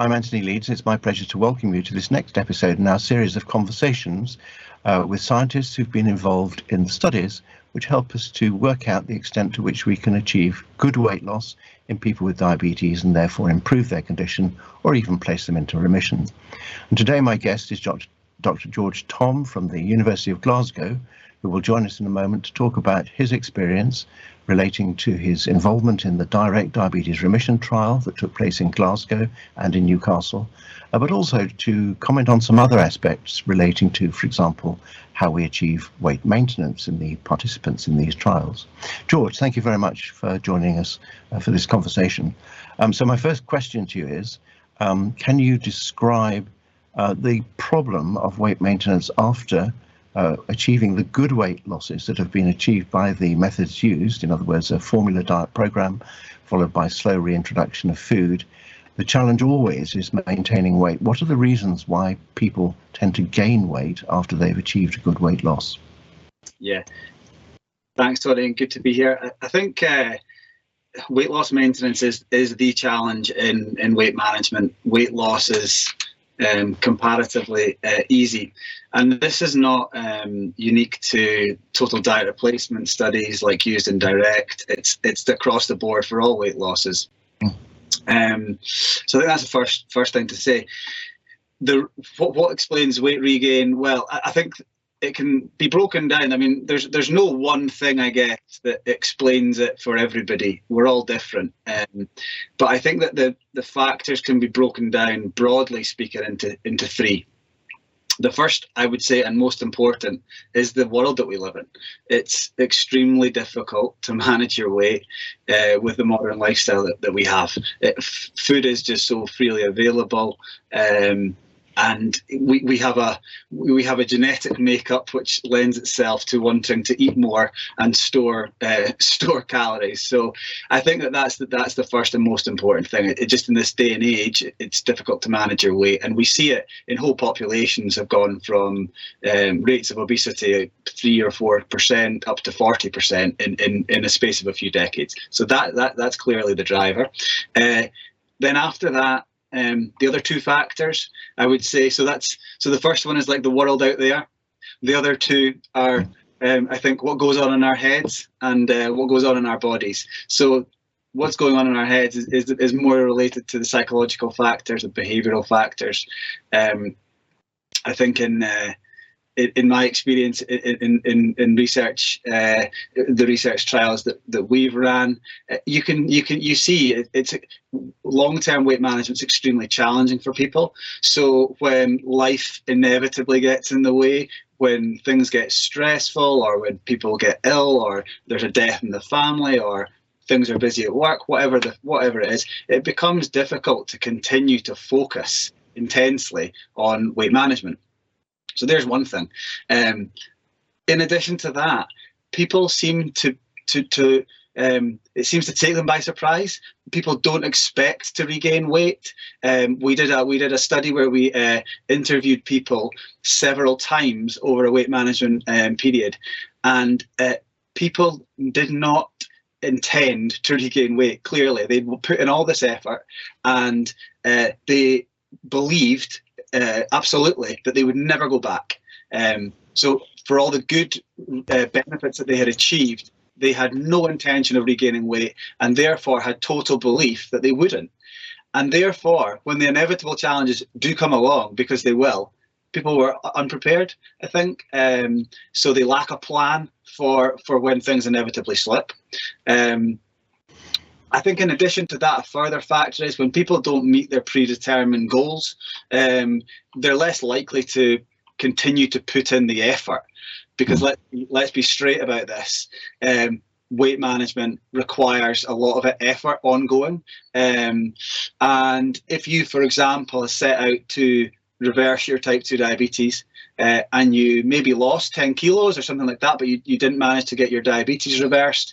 I'm Anthony Leeds. It's my pleasure to welcome you to this next episode in our series of conversations with scientists who've been involved in studies which help us to work out the extent to which we can achieve good weight loss in people with diabetes and therefore improve their condition or even place them into remission. And today my guest is Dr. George Thom from the University of Glasgow, who will join us in a moment to talk about his experience relating to his involvement in the direct diabetes remission trial that took place in Glasgow and in Newcastle, but also to comment on some other aspects relating to, for example, how we achieve weight maintenance in the participants in these trials. George, thank you very much for joining us for this conversation. So my first question to you is, can you describe the problem of weight maintenance after achieving the good weight losses that have been achieved by the methods used, in other words, a formula diet program followed by slow reintroduction of food? The challenge always is maintaining weight. What are the reasons why people tend to gain weight after they've achieved a good weight loss? Yeah, thanks, Tony, and good to be here. I think weight loss maintenance is the challenge in weight management. Weight loss is comparatively easy, and this is not unique to total diet replacement studies like used in direct. It's across the board for all weight losses. So I think that's the first thing to say. What explains weight regain? Well, I think it can be broken down. I mean, there's no one thing, I guess, that explains it for everybody. We're all different. But I think that the factors can be broken down, broadly speaking, into three. The first, I would say, and most important, is the world that we live in. It's extremely difficult to manage your weight with the modern lifestyle that we have. Food is just so freely available. And we have a genetic makeup which lends itself to wanting to eat more and store calories. So I think that's the first and most important thing. It just in this day and age, it's difficult to manage your weight, and we see it in whole populations have gone from rates of obesity 3 or 4% up to 40% in a space of a few decades. So that's clearly the driver. Then after that, the other two factors, I would say, so the first one is like the world out there. The other two are, I think, what goes on in our heads and what goes on in our bodies. So what's going on in our heads is more related to the psychological factors, the behavioural factors. I think in my experience in research, the research trials that we've ran, you see it's long-term weight management is extremely challenging for people. So when life inevitably gets in the way, when things get stressful, or when people get ill, or there's a death in the family, or things are busy at work, whatever it is, it becomes difficult to continue to focus intensely on weight management. So there's one thing. In addition to that, people seem to it seems to take them by surprise. People don't expect to regain weight. We did a study where we interviewed people several times over a weight management period, and people did not intend to regain weight. Clearly, they put in all this effort, and they believed absolutely that they would never go back. So for all the good benefits that they had achieved, they had no intention of regaining weight, and therefore had total belief that they wouldn't. And therefore, when the inevitable challenges do come along, because they will, people were unprepared, I think. So they lack a plan for when things inevitably slip. I think in addition to that, a further factor is when people don't meet their predetermined goals, they're less likely to continue to put in the effort, because let's be straight about this. Weight management requires a lot of effort ongoing. And if you, for example, set out to reverse your type 2 diabetes, and you maybe lost 10 kilos or something like that, but you didn't manage to get your diabetes reversed,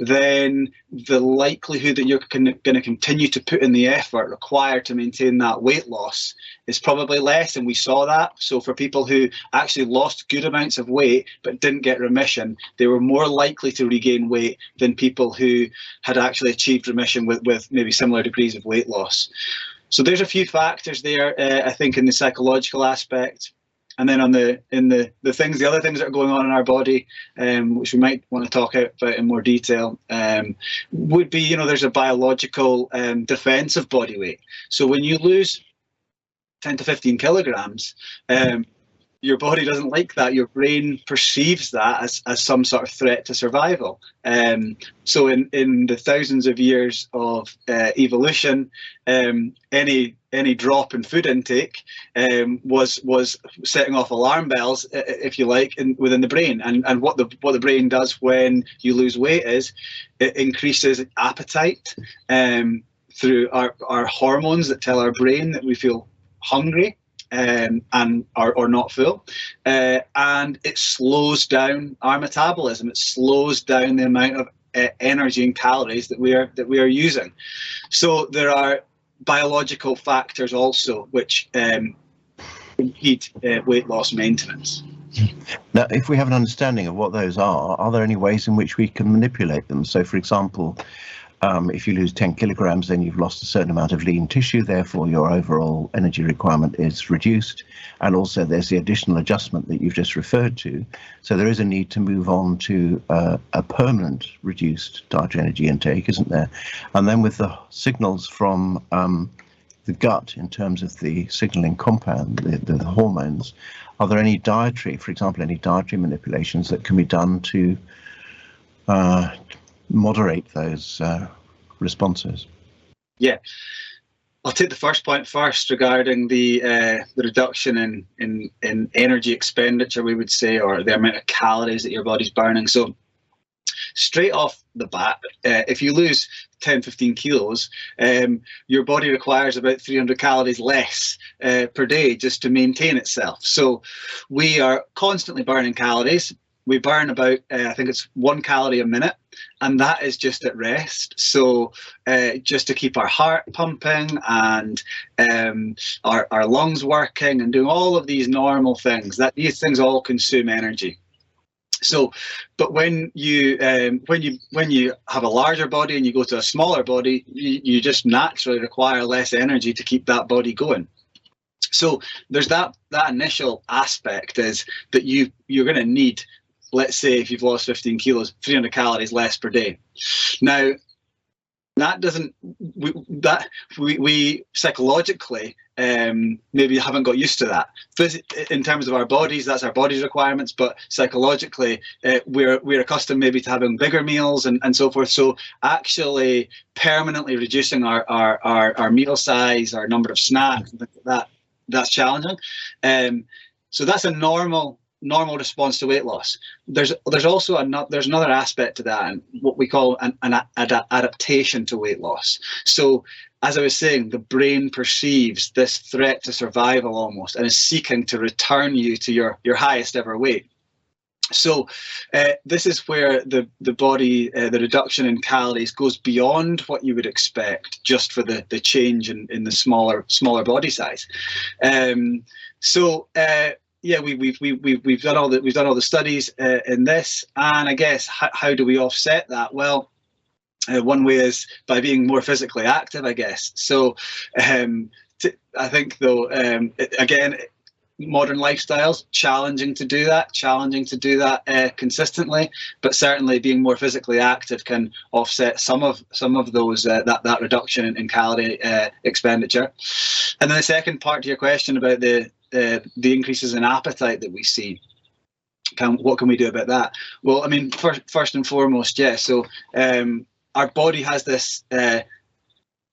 then the likelihood that you're going to continue to put in the effort required to maintain that weight loss is probably less, and we saw that. So for people who actually lost good amounts of weight but didn't get remission, they were more likely to regain weight than people who had actually achieved remission with maybe similar degrees of weight loss. So there's a few factors there, I think, in the psychological aspect. And then on the other things that are going on in our body, which we might want to talk about in more detail, would be, there's a biological defense of body weight. So when you lose 10 to 15 kilograms, your body doesn't like that. Your brain perceives that as some sort of threat to survival. So in the thousands of years of evolution, any drop in food intake was setting off alarm bells, if you like, within the brain. And what the brain does when you lose weight is it increases appetite through our hormones that tell our brain that we feel hungry. And are not full, and it slows down our metabolism. It slows down the amount of energy and calories that we are using. So there are biological factors also which impede weight loss maintenance. Now, if we have an understanding of what those are there any ways in which we can manipulate them? So, for example, if you lose 10 kilograms, then you've lost a certain amount of lean tissue, therefore your overall energy requirement is reduced. And also there's the additional adjustment that you've just referred to. So there is a need to move on to a permanent reduced dietary energy intake, isn't there? And then with the signals from the gut in terms of the signaling compound, the hormones, are there any dietary, for example, any dietary manipulations that can be done to moderate those responses? Yeah, I'll take the first point first regarding the reduction in energy expenditure, we would say, or the amount of calories that your body's burning. So straight off the bat, if you lose 10-15 kilos, your body requires about 300 calories less per day just to maintain itself. So we are constantly burning calories. We burn about, I think it's 1 calorie a minute, and that is just at rest. So just to keep our heart pumping and our lungs working and doing all of these normal things, these things all consume energy. So, but when you have a larger body and you go to a smaller body, you just naturally require less energy to keep that body going. So there's that initial aspect is that you're going to need, let's say if you've lost 15 kilos, 300 calories less per day. Now, that doesn't, we psychologically maybe haven't got used to that. In terms of our bodies, that's our body's requirements, but psychologically we're accustomed maybe to having bigger meals and so forth. So actually permanently reducing our meal size, our number of snacks, and things like that's challenging. So that's a normal response to weight loss. There's also another aspect to that, and what we call an adaptation to weight loss. So as I was saying, the brain perceives this threat to survival almost, and is seeking to return you to your highest ever weight. So this is where the body, the reduction in calories goes beyond what you would expect just for the change in the smaller body size. Yeah, we've done all the studies in this, and I guess how do we offset that? Well, one way is by being more physically active, I guess. So I think though, again, modern lifestyles challenging to do that consistently, but certainly being more physically active can offset some of those that reduction in calorie expenditure. And then the second part to your question about the increases in appetite that we see, what can we do about that? Well, I mean, first and foremost, yes. So our body has this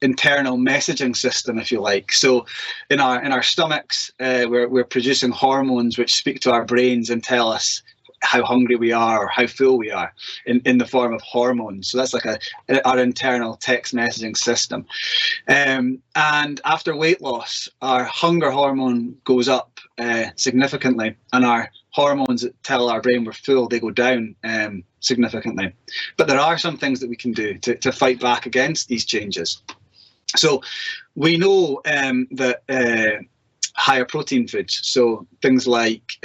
internal messaging system, if you like. So in our stomachs, we're producing hormones which speak to our brains and tell us how hungry we are or how full we are in the form of hormones. So that's like our internal text messaging system. And after weight loss, our hunger hormone goes up significantly, and our hormones that tell our brain we're full, they go down significantly. But there are some things that we can do to fight back against these changes. So we know that higher protein foods, so things like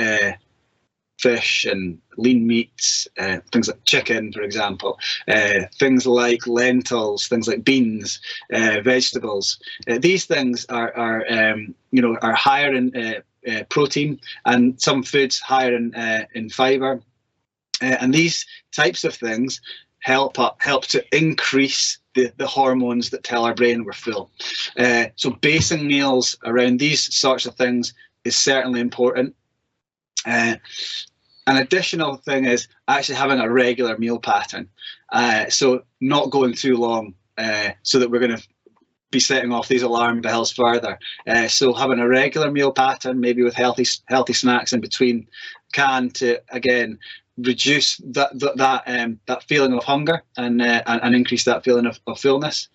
fish and lean meats, things like chicken, for example, things like lentils, things like beans, vegetables. These things are higher in protein, and some foods higher in fibre. And these types of things help to increase the hormones that tell our brain we're full. So basing meals around these sorts of things is certainly important. An additional thing is actually having a regular meal pattern. So not going too long, so that we're going to be setting off these alarm bells further. So having a regular meal pattern, maybe with healthy snacks in between, can to again reduce that feeling of hunger and increase that feeling of fullness.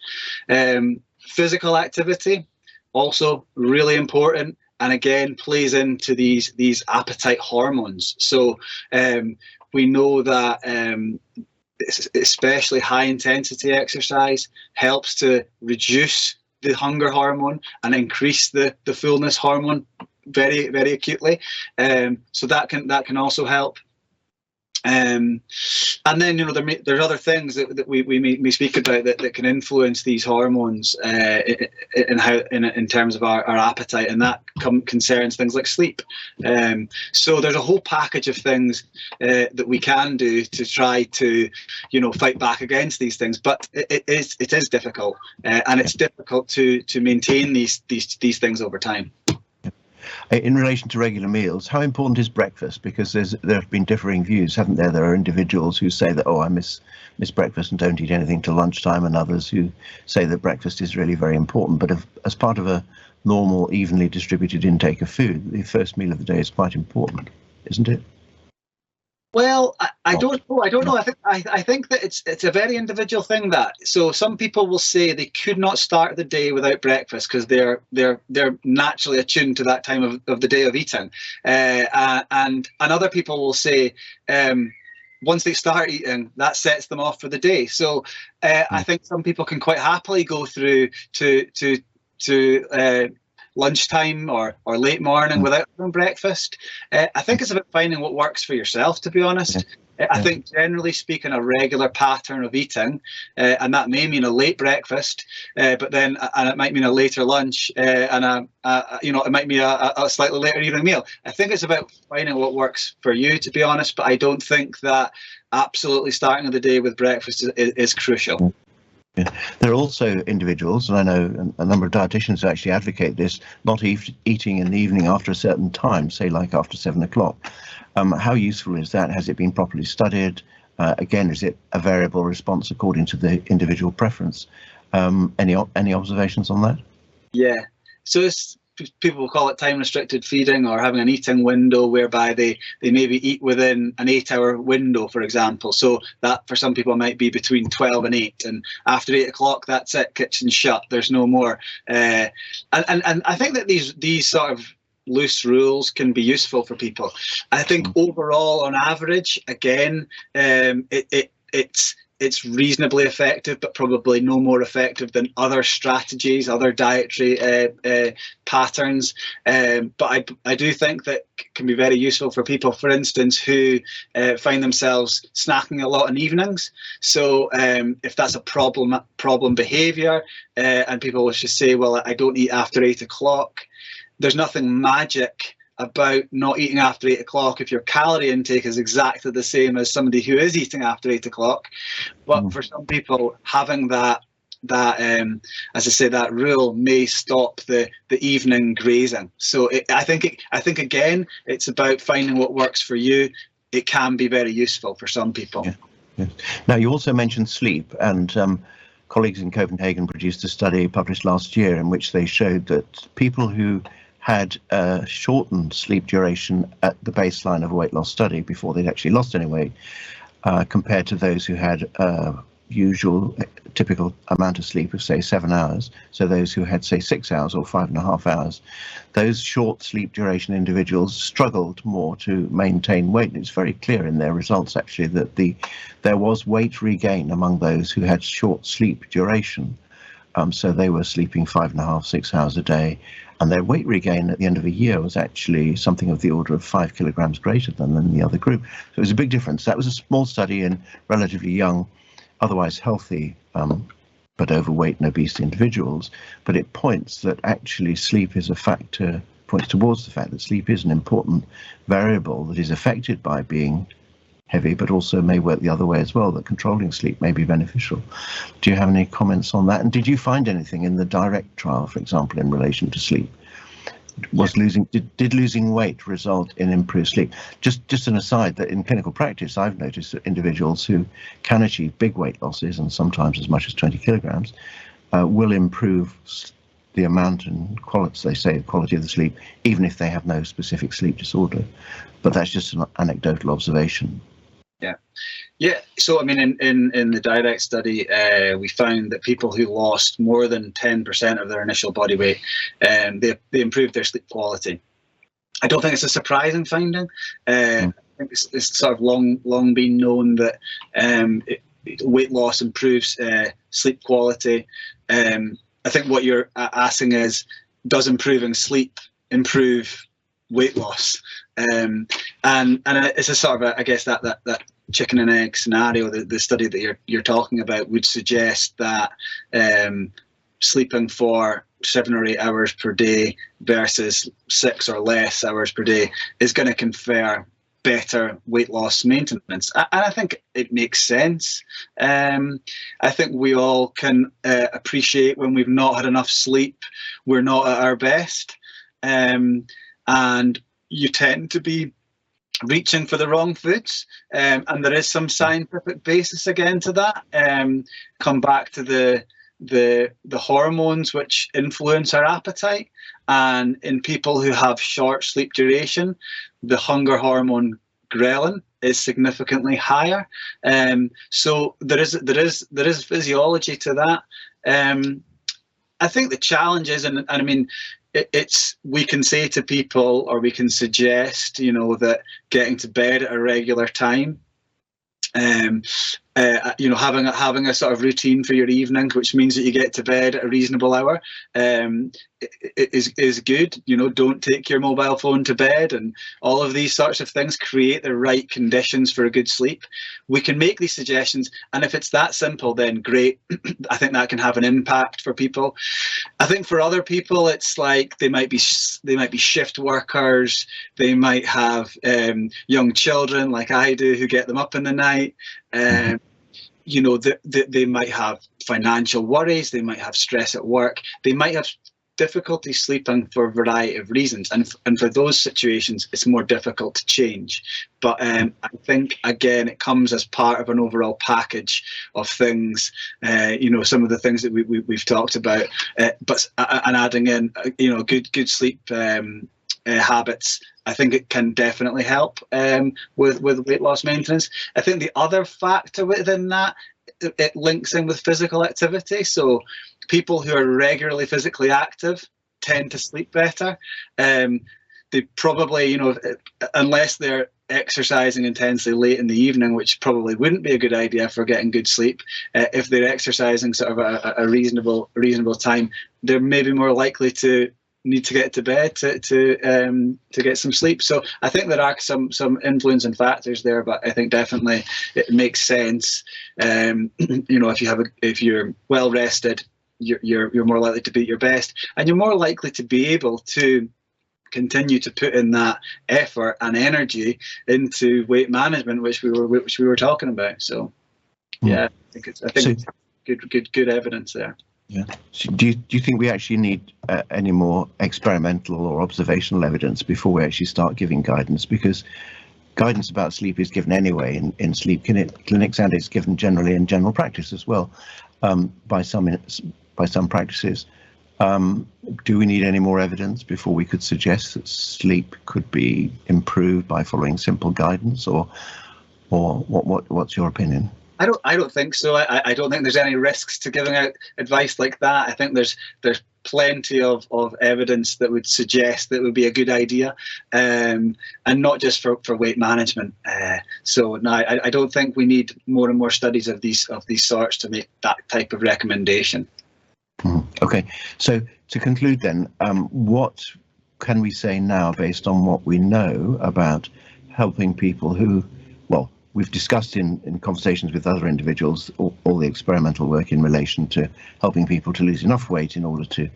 Physical activity also really important, and again plays into these appetite hormones. So we know that especially high intensity exercise helps to reduce the hunger hormone and increase the fullness hormone very, very acutely. So that can also help. And then there's other things that we may speak about that can influence these hormones in terms of our appetite, and that concerns things like sleep. So there's a whole package of things that we can do to try to fight back against these things, but it is difficult, and it's difficult to maintain these things over time. In relation to regular meals, how important is breakfast? Because there have been differing views, haven't there? There are individuals who say that, I miss breakfast and don't eat anything till lunchtime, and others who say that breakfast is really very important. But as part of a normal, evenly distributed intake of food, the first meal of the day is quite important, isn't it? Well, I don't know. I think that it's a very individual thing. That so some people will say they could not start the day without breakfast because they're naturally attuned to that time of the day of eating, and other people will say once they start eating, that sets them off for the day. So I think some people can quite happily go through to lunchtime or late morning without having breakfast. I think it's about finding what works for yourself, to be honest. I think generally speaking, a regular pattern of eating, and that may mean a late breakfast, but then it might mean a later lunch, and it might mean a slightly later evening meal. I think it's about finding what works for you, to be honest, but I don't think that absolutely starting the day with breakfast is crucial. Yeah. There are also individuals, and I know a number of dietitians who actually advocate this, not eating in the evening after a certain time, say like after 7 o'clock. How useful is that? Has it been properly studied? Again, is it a variable response according to the individual preference? Any observations on that? Yeah. So people will call it time-restricted feeding, or having an eating window whereby they maybe eat within an 8-hour window, for example. So that for some people might be between 12 and 8, and after 8 o'clock, that's it, kitchen shut. There's no more. And I think that these sort of loose rules can be useful for people. I think overall, on average, again, it's reasonably effective, but probably no more effective than other strategies, other dietary patterns. But I do think that can be very useful for people, for instance, who find themselves snacking a lot in evenings. So if that's a problem behaviour, and people will just say, well, I don't eat after 8 o'clock, there's nothing magic about not eating after 8 o'clock if your calorie intake is exactly the same as somebody who is eating after 8 o'clock. But for some people, having that as I say, that rule may stop the evening grazing. So I think again, it's about finding what works for you. It can be very useful for some people. Yeah. Now, you also mentioned sleep, and colleagues in Copenhagen produced a study published last year in which they showed that people who had shortened sleep duration at the baseline of a weight loss study before they'd actually lost any weight, compared to those who had usual typical amount of sleep of, say, 7 hours. So those who had, say, 6 hours or 5.5 hours, those short sleep duration individuals struggled more to maintain weight. It's very clear in their results, actually, that there was weight regain among those who had short sleep duration. So they were sleeping 5.5, 6 hours a day, and their weight regain at the end of a year was actually something of the order of 5 kilograms greater than the other group. So it was a big difference. That was a small study in relatively young, otherwise healthy, but overweight and obese individuals. But it points that actually sleep is a factor, points towards the fact that sleep is an important variable that is affected by being heavy, but also may work the other way as well, that controlling sleep may be beneficial. Do you have any comments on that? And did you find anything in the direct trial, for example, in relation to sleep? Did losing weight result in improved sleep? Just an aside, that in clinical practice, I've noticed that individuals who can achieve big weight losses, and sometimes as much as 20 kilograms, will improve the amount and quality, they say, quality of the sleep, even if they have no specific sleep disorder. But that's just an anecdotal observation. Yeah. So I mean, in the direct study, we found that people who lost more than 10% of their initial body weight, they improved their sleep quality. I don't think it's a surprising finding. I think it's sort of long been known that weight loss improves sleep quality. I think what you're asking is, does improving sleep improve weight loss? And it's a sort of I guess that chicken and egg scenario. The study that you're talking about would suggest that sleeping for 7 or 8 hours per day versus 6 or less hours per day is going to confer better weight loss maintenance. And I think it makes sense. I think we all can appreciate when we've not had enough sleep, we're not at our best. And you tend to be reaching for the wrong foods, and there is some scientific basis again to that. Come back to the hormones which influence our appetite, and in people who have short sleep duration, the hunger hormone ghrelin is significantly higher. So there is physiology to that. I think the challenge is, and I mean, we can say to people, or we can suggest, that getting to bed at a regular time, having a sort of routine for your evenings, which means that you get to bed at a reasonable hour, is good. Don't take your mobile phone to bed, and all of these sorts of things create the right conditions for a good sleep. We can make these suggestions, and if it's that simple, then great. I think that can have an impact for people. I think for other people, it's like they might be shift workers, they might have young children like I do who get them up in the night. They might have financial worries, they might have stress at work, they might have difficulty sleeping for a variety of reasons, and for those situations it's more difficult to change. But I think again it comes as part of an overall package of things, some of the things that we've talked about, but adding in good sleep habits, I think it can definitely help with weight loss maintenance. I think the other factor within that, it links in with physical activity. So people who are regularly physically active tend to sleep better. They probably, unless they're exercising intensely late in the evening, which probably wouldn't be a good idea for getting good sleep, if they're exercising sort of a reasonable time, they're maybe more likely to need to get to bed to get some sleep. So I think there are some influencing factors there, but I think definitely it makes sense. If you're well rested, you're more likely to be at your best, and you're more likely to be able to continue to put in that effort and energy into weight management, which we were talking about. So yeah, I think it's good evidence there. Yeah. So do you think we actually need any more experimental or observational evidence before we actually start giving guidance? Because guidance about sleep is given anyway in sleep clinics, and it's given generally in general practice as well, by some practices. Do we need any more evidence before we could suggest that sleep could be improved by following simple guidance, or what's your opinion? I don't think so. I don't think there's any risks to giving out advice like that. I think there's plenty of evidence that would suggest that it would be a good idea, and not just for weight management. So no, I don't think we need more and more studies of these sorts to make that type of recommendation. Okay, so to conclude then, what can we say now based on what we know about helping people who, well, we've discussed in conversations with other individuals, all the experimental work in relation to helping people to lose enough weight in order to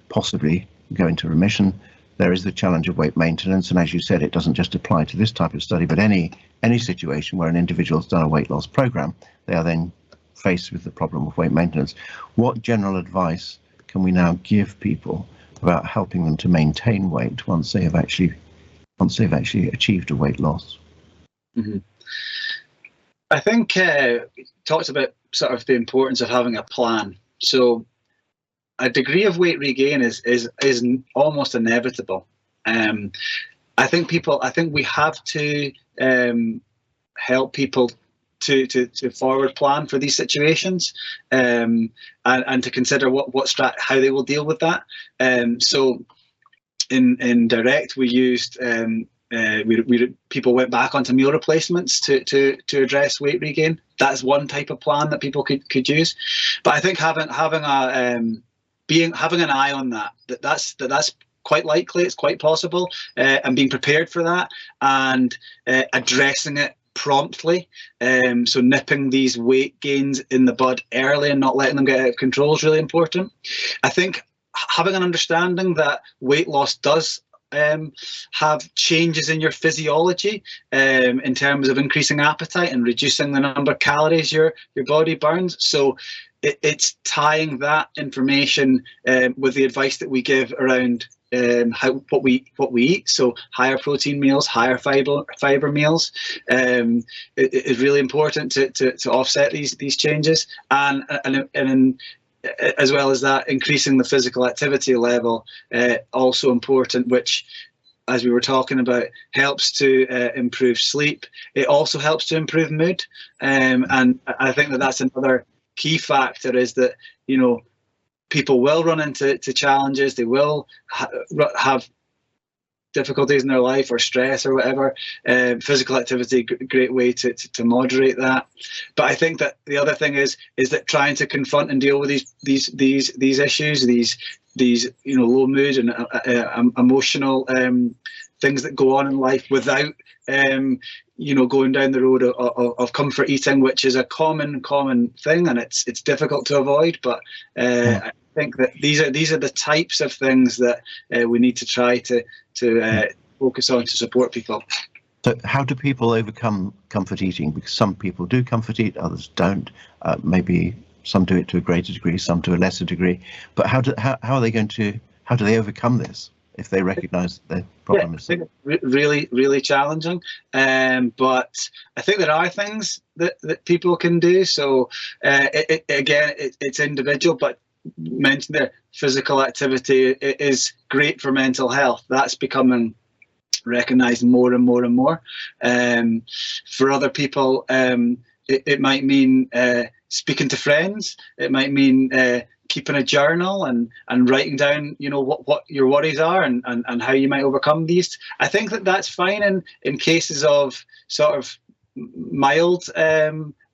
possibly go into remission. There is the challenge of weight maintenance, and as you said, it doesn't just apply to this type of study, but any situation where an individual's done a weight loss program, they are then faced with the problem of weight maintenance. What general advice can we now give people about helping them to maintain weight once they have actually achieved a weight loss? Mm-hmm. I think talks about sort of the importance of having a plan. So a degree of weight regain is almost inevitable. I think we have to help people to forward plan for these situations, and to consider how they will deal with that. So in Direct, we used people went back onto meal replacements to address weight regain. That's one type of plan that people could use. But I think having an eye on that's quite likely, it's quite possible, and being prepared for that and addressing it promptly, so nipping these weight gains in the bud early and not letting them get out of control is really important. I think having an understanding that weight loss does have changes in your physiology, in terms of increasing appetite and reducing the number of calories your body burns. So it's tying that information with the advice that we give around what we eat. So higher protein meals, higher fiber meals, is really important to offset these changes, and as well as that, increasing the physical activity level, also important, which, as we were talking about, helps to improve sleep. It also helps to improve mood, and I think that's another key factor, is that, you know, people will run into challenges. They will have difficulties in their life or stress or whatever. Physical activity, great way to moderate that. But I think that the other thing is that trying to confront and deal with these issues, these low mood and emotional things that go on in life, without going down the road of comfort eating, which is a common thing, and it's difficult to avoid. But I think that these are the types of things that we need to try to focus on to support people. So how do people overcome comfort eating? Because some people do comfort eat, others don't. Maybe some do it to a greater degree, some to a lesser degree. But how do they overcome this if they recognise that their problem is? Really, really challenging. But I think there are things that people can do. So it's individual, but mentioned there, physical activity is great for mental health. That's becoming recognised more and more and more. For other people, it might mean speaking to friends. It might mean keeping a journal and writing down, what your worries are and how you might overcome these. I think that's fine in cases of sort of mild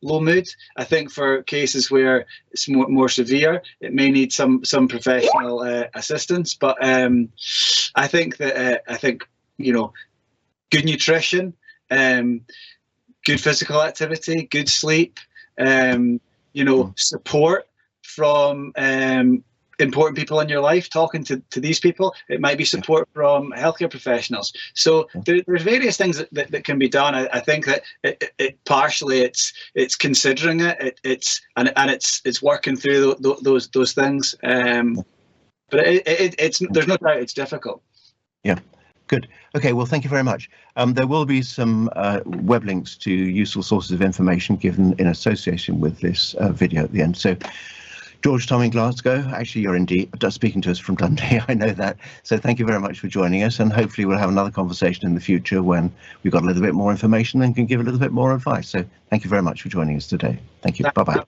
low mood. I think for cases where it's more severe, it may need some professional assistance. But I think that good nutrition, good physical activity, good sleep, support from important people in your life, talking to these people. It might be support from healthcare professionals. So there's various things that can be done. I think that it partially it's considering it. It's working through those things. But there's no doubt it's difficult. Yeah. Good. Okay, well, thank you very much. There will be some web links to useful sources of information given in association with this video at the end. So, George Thom in Glasgow, actually you're indeed speaking to us from Dundee, I know that. So thank you very much for joining us, and hopefully we'll have another conversation in the future when we've got a little bit more information and can give a little bit more advice. So thank you very much for joining us today. Thank you. Bye-bye.